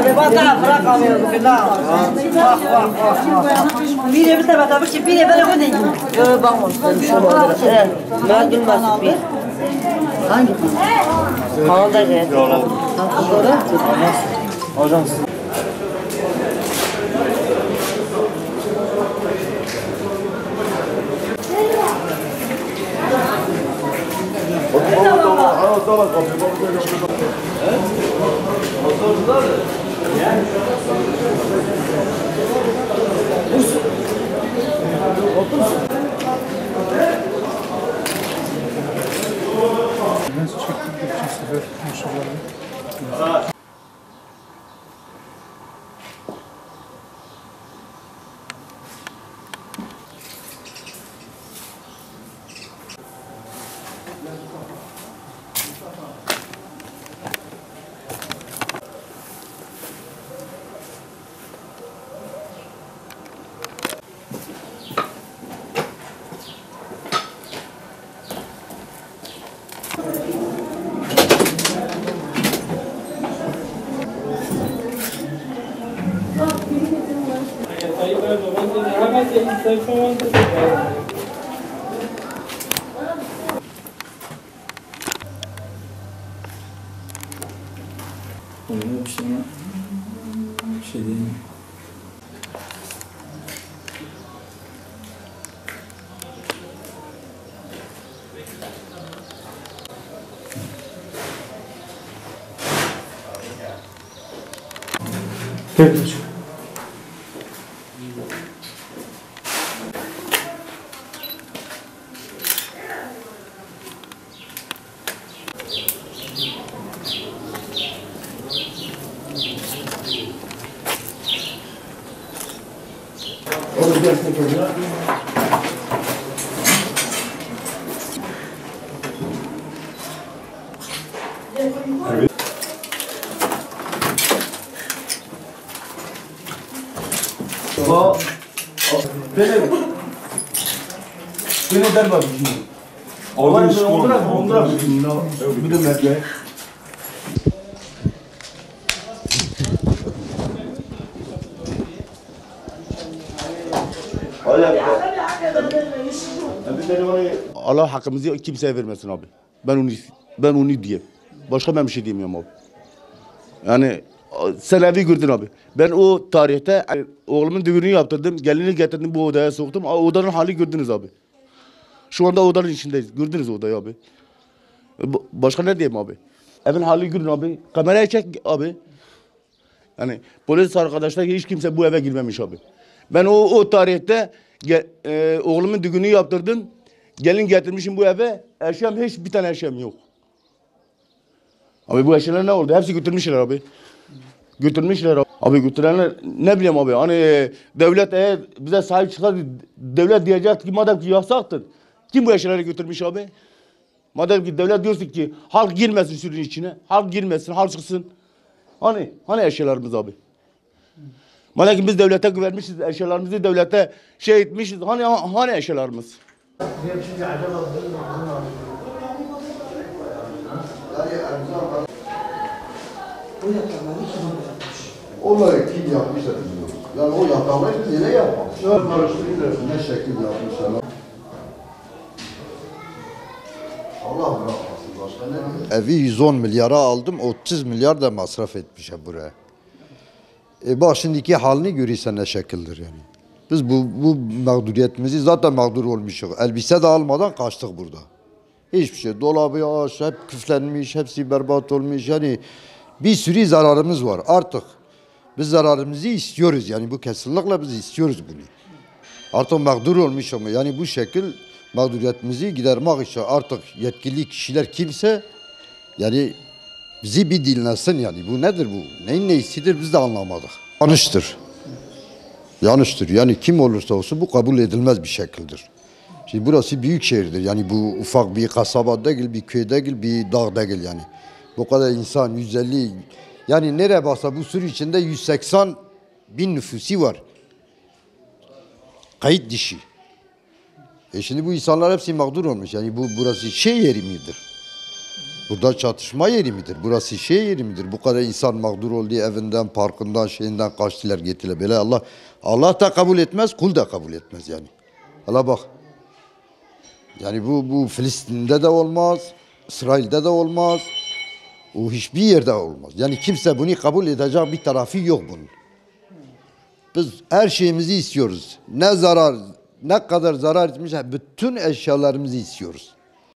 Abi bana bırak abi günah. Biri bir tarafa bakıp biri böyle koyayım. Yok bak olsun. Ben bilmezdim bir. Hangi? Kanalda gel. Ajans. Oluyor işte ama bir şey değil. Gel. Beni der bak şimdi. Ondan. Bir de medya. Allah hakkımızı kimseye vermesin abi. Ben onu diyeyim. Başka ben bir şey diyemiyorum abi. Yani sen evi gördün abi. Ben o tarihte oğlumun düğününü yaptırdım. Gelini getirdim bu odaya soktum. Odanın hali gördünüz abi. Şu anda odanın içindeyiz. Gördünüz odayı abi. Başka ne diyeyim abi? Evin hali görün abi. Kameraya çek abi. Yani polis arkadaşlar hiç kimse bu eve girmemiş abi. Ben o tarihte oğlumun düğününü yaptırdım. Gelin getirmişim bu eve. Eşyam hiç bir tane eşyam yok. Abi bu eşyalar ne oldu? Hepsi götürmüşler abi. Götürmüşler abi. Abi götürenler ne bileyim abi. Hani devlet eğer bize sahip çıkar, devlet diyecek ki madem ki yasaktır. Kim bu eşyaları götürmüş abi? Madem ki devlet diyorsun ki halk girmesin sürünün içine. Halk girmesin, halk çıksın. Hani eşyalarımız abi? Madem ki biz devlete güvenmişiz, eşyalarımızı devlete şey etmişiz. Hani eşyalarımız? Olayı kim yapmışsa bilmiyoruz. Yani o yatağı biz yine yapmamış. Ne şekil yapmışlar. Allah bırakmasın başka ne diyeyim? Evi 110 milyara aldım, 30 milyar da masraf etmişim buraya. Bak şimdiki halini görürsen ne şekildir yani. Biz bu mağduriyetimizi zaten mağdur olmuşuz. Elbise de almadan kaçtık burada. Hiçbir şey. Dolabı aç, hep küflenmiş, hepsi berbat olmuş. Yani bir sürü zararımız var artık. Biz zararımızı istiyoruz yani bu kesinlikle biz istiyoruz bunu. Artık mağdur olmuş ama yani bu şekil mağduriyetimizi gidermek için artık yetkili kişiler kimse yani bizi bir dinlesin yani bu nedir bu? Neyin neyisidir biz de anlamadık. Yanlıştır. Yanlıştır. Yani kim olursa olsun bu kabul edilmez bir şekildir. Şimdi burası büyük şehirdir. Yani bu ufak bir kasaba değil, bir köy değil, bir dağ değil yani. Bu kadar insan 150 yani nereye baksa bu sürü içinde 180 bin nüfusi var. Kayıt dışı. Şimdi bu insanlar hepsi mağdur olmuş. Yani burası şey yeri midir? Burada çatışma yeri midir? Burası şey yeri midir? Bu kadar insan mağdur oldu, evinden, parkından, şeyinden kaçtılar, gittiler. Böyle Allah da kabul etmez, kul da kabul etmez yani. Hala bak. Yani bu Filistin'de de olmaz, İsrail'de de olmaz. O hiçbir yerde olmaz. Yani kimse bunu kabul edecek bir tarafı yok bunun. Biz her şeyimizi istiyoruz. Ne kadar zarar etmiş, bütün eşyalarımızı istiyoruz.